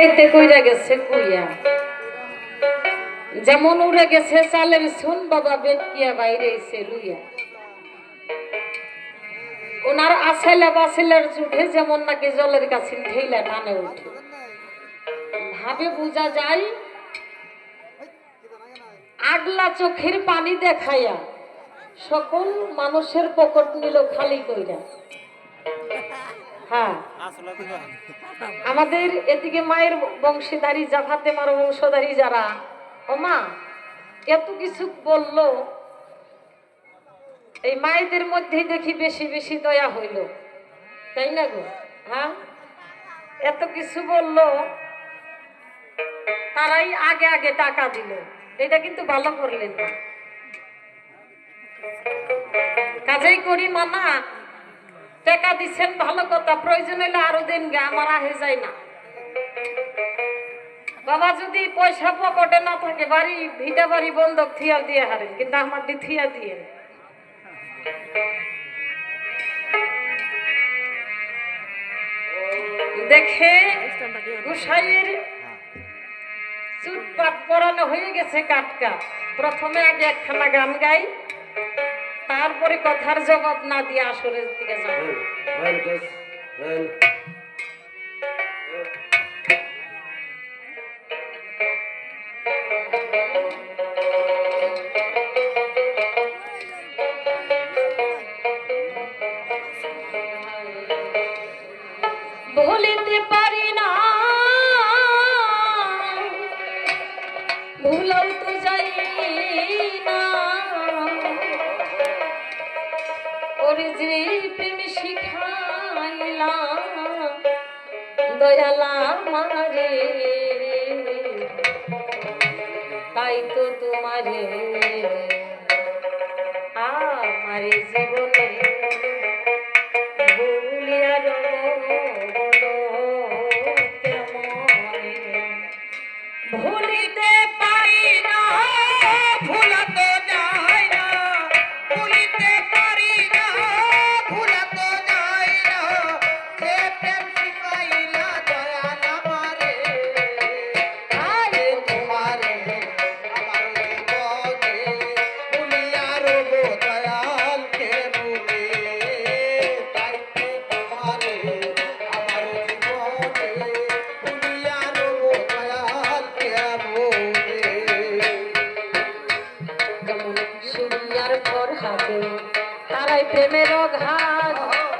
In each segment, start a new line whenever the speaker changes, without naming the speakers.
উড়াইতে কইরা গেছে কুইয়া, যেমন উড়ে গেছে চালের শুন বাবা বেটকিয়া বাইরে এসে লুইয়া। ওনার আসেলা বাসেলার চুঠে যেমন নাকি জলের কাছে ঢেইলা টানে ওঠে, ভাবে বোঝা যায় আগলা চোখের পানি দেখাইয়া সকল মানুষের পকেট নিল খালি কইরা। হ্যাঁ, আমাদের এদিকে মায়ের বংশীধারী ফাতেমার বংশধারী যারা, ও মা এত কিছু বললো, এই মায়েদের মধ্যেই দেখি বেশি বেশি দয়া হইল, তাই না গো? হ্যাঁ, এত কিছু বললো, তারাই আগে আগে টাকা দিল, এটা কিন্তু ভালো করলেন না। কাজেই করি মানা, টাকা দিচ্ছেন ভালো কথা, প্রয়োজন হলে আরো দিন গে, আমার আহে যায় না। বাবা যদি পয়সা পকেটে না থাকে, বাড়ি ভিটা বাড়ি বন্ধক থিয়া দিয়ে হারেন, কিন্তু আমার থিয়া দিয়ে দেখে গোসাইয়ের চুটপাট পরানো হয়ে গেছে কাটকা। প্রথমে আগে একখানা গান গাই, তারপরে কথার জবাব না দিয়ে আসরের দিকে যাব। ভুলিতে পারি না, ভুলাও তো যাই না, ওরে যে প্রেম শিখাইলা দয়ালা মারে, তাই তো তোমারে আমার জীবনে ভুলিয়া ভুলিতে পারি না, ভুলাতে যায় না, ভুলিতে পারি না, ভুলাতে যায় না, যে প্রেম শিখাইলা দয়াল আমারে, আরে তোমারে আমার জীবনে ভুলিয়া রব দয়াল কে ভুলে, তাই তো তোমারে আমার জীবনে ভুলিয়া রব দয়াল কে ভুলে। যেমন সুরিয়ার পর হাতে তারাই প্রেমের ঘাট,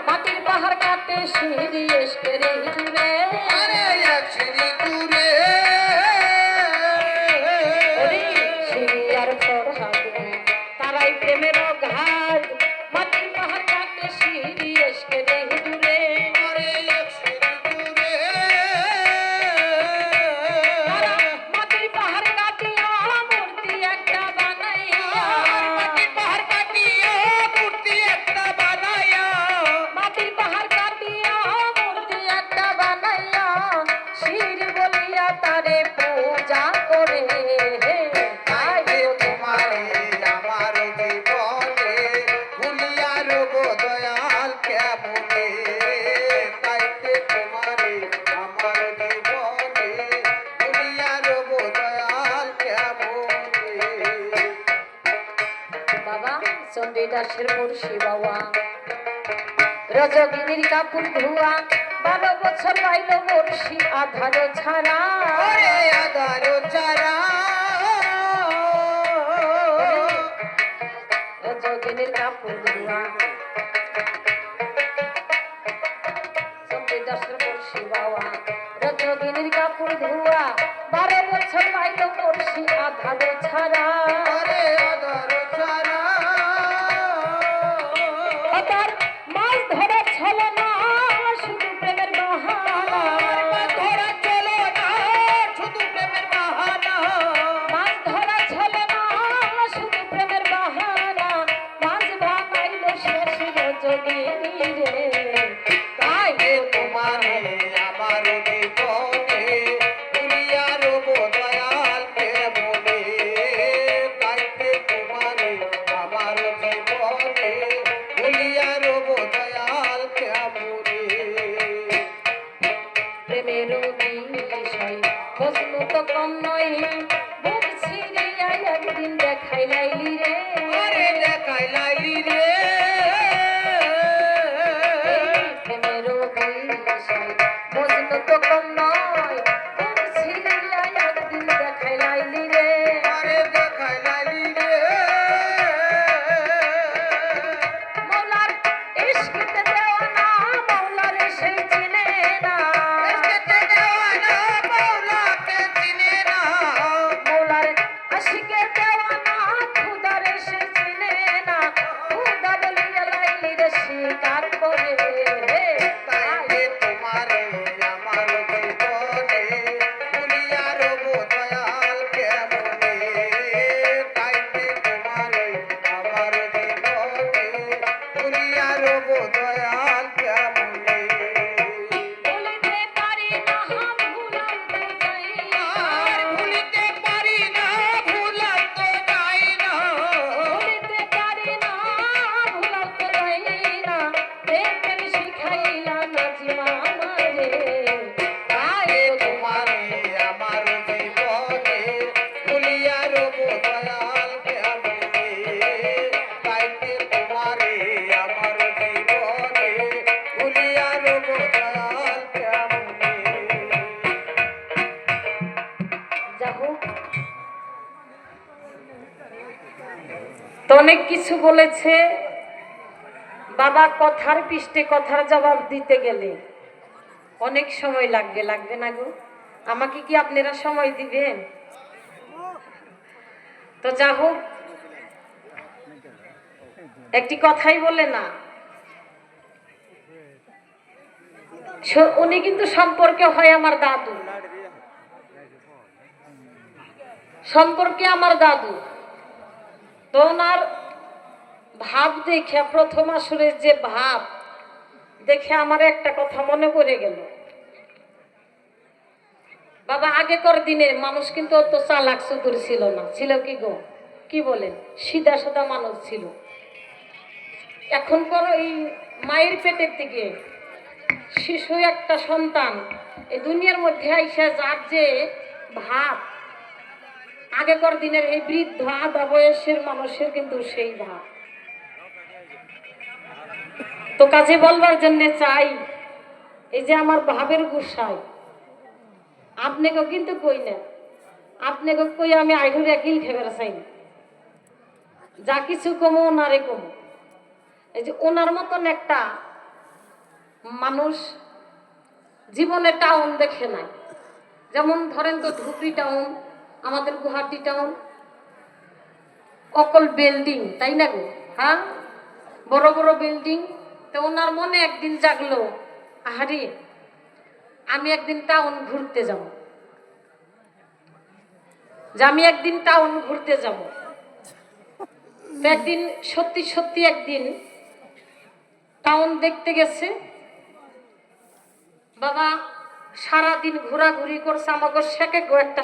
মাটির পাহাড় কাটে সিঁড়ি এসকেরে দূরে, সুরিয়ার পর হাতে তারাই প্রেমের ঘাট, মাটির পাহাড় কাটে সিঁড়ি এসকেরে দূরে, মাটির পাহাড় কাটিয়া মূর্তি একটা বানাইয়া, মাটির পাহাড় কাটিয়া মূর্তি একটা বানাইয়া, মাটির পাহাড় কাটিয়া মূর্তি একটা বানাইয়া, শির বলিয়া তারে পূজা করে, তাই তোমারে আমার জীবনে ভুলিয়া রব দয়াল কেমনে, তাইতে তোমারে আমার জীবনে ভুলিয়া রব দয়াল কেমনে। বাবা চণ্ডীদাসের মুর্শি বাবা রজগিনীর কাপড় ধোয়া, 12 বছর পাইল মুর্শি আধার ছাড়া, আধার ছাড়া, রজগিনীর কাপড় ধোয়া, চণ্ডীদাসের মুর্শি বাবা রজগিনীর কাপড় ধোয়া, 12 বছর পাইল মুর্শি আধার ছাড়া, আধার ছাড়া, তার মাছ ধরা ছলো না শুধু প্রেমের বাহানা, মাছ ধরা চলো না শুধু প্রেমের বাহানা, মাছ ধরা ছলো না শুধু প্রেমের বাহানা, মাছ ভাঙাই মজনু তো কম নয় বুক ছিড়িয়া একদিন দেখাই লাইলি রে
আরে দেখাই লাইলি রে
প্রেমেরও বিষয় মজনু তো কম নয় বুক ছিড়িয়া একদিন দেখাই লাইলি রে
আরে দেখাই লাইলি রে
মৌলার ইশকেতে দেওয়ানা মৌলার সেই চিনে না
এসকে দেওয়ানা মৌলাকে চিনে না
মৌলার আশিকে দেওয়ানা খুদার সেই চিনে না খুদা বলিয়া লাইলি রে স্বীকার করে
তাইলে তোমারে আমার জীবনে ভুলিয়া রব দয়াল কেমনে তাইলে তোমারে আমার জীবনে ভুলিয়া রব দয়াল কেমনে
বলিতে পারি না ভুলাতে চাই
আর ভুলিতে পারি না ভুলাতে যাই না
বলিতে পারি না ভুলাতে চাই না প্রেম শিখাইলা নাজিমা আমারে তাই
তোমারে আমার জীবনে ভুলিয়া রব দয়াল কেমনে তাইতে তোমারে আমার জীবনে ভুলিয়া রব দয়াল কেমনে
যা হোক তো অনেক কিছু বলেছে বাবা কথার পৃষ্ঠে কথার জবাব দিতে গেলে অনেক সময় লাগবে না গো আমাকে কি আপনারা সময় দিবেন তো যা হোক একটি কথাই বলে না উনি কিন্তু সম্পর্কে হয় আমার দাদু সম্পর্কে আমার দাদু তো ওনার ভাব দেখে প্রথম আসরের যে ভাব দেখে আমার একটা কথা মনে পড়ে গেল বাবা আগেকার দিনে মানুষ কিন্তু অত চালাক চতুর ছিল না ছিল কি গো কি বলেন সিধা সাদা মানুষ ছিল এখনকার এই মায়ের পেটের থেকে শিশু একটা সন্তান এই দুনিয়ার মধ্যে আইসা যার যে ভাব আগেকার দিনের এই বৃদ্ধ আধা বয়সের মানুষের কিন্তু সেই ভাব তো কাজে বলবার জন্য চাই এই যে আমার ভাবের গুসাই আপনাকে কিন্তু কই না আপনাকে কই আমি আইডুর একই খেবার চাই না যা কিছু কমো ওনারে কমো এই যে ওনার মতন একটা মানুষ জীবনে টাউন দেখে নাই যেমন ধরেন তো ধুবড়ি টাউন আমাদের গুয়াহাটি টাউন অকল বিল্ডিং তাই না গো হ্যাঁ বড় বড় বিল্ডিং তো ওনার মনে একদিন জাগলো আহারে আমি একদিন টাউন ঘুরতে যাব যে আমি একদিন টাউন ঘুরতে যাব তো একদিন সত্যি সত্যি একদিন টাউন দেখতে গেছে বাবা সারাদিন ঘোরাঘুরি করছে আমাকে শেখে গো একটা